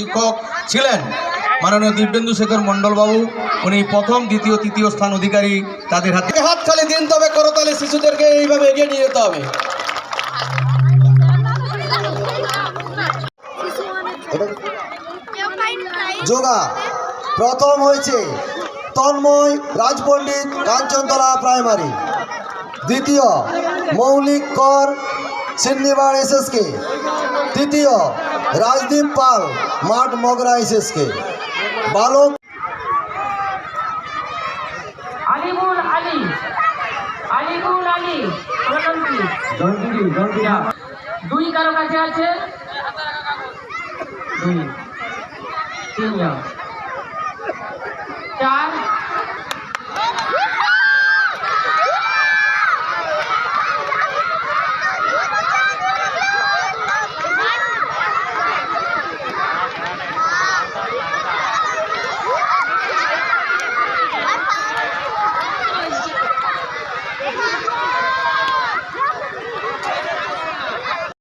শিক্ষক ছিলেন মাননীয় দিব্যেন্দু শেখর মণ্ডল বাবু। উনি প্রথম, দ্বিতীয়, তৃতীয় স্থান অধিকারী। তাদের হাতে হাততালি দিন, তবে করতালি শিশুদেরকে এইভাবে এগিয়ে নিয়ে যেতে হবে। যোগা প্রথম হয়েছে তন্ময় রাজপণ্ডিত, কাঞ্চনতলা প্রাইমারি। দ্বিতীয় মৌলিক কর, সিন্নিবাড় এসএসকে। তৃতীয় রাজদীপ পাল, মাঠ মগরা এসএসকে। বালক আলিমুল আলী, আলিমুল আলী দুই কারো কাছে আছে, দুই, তিনজন, চার,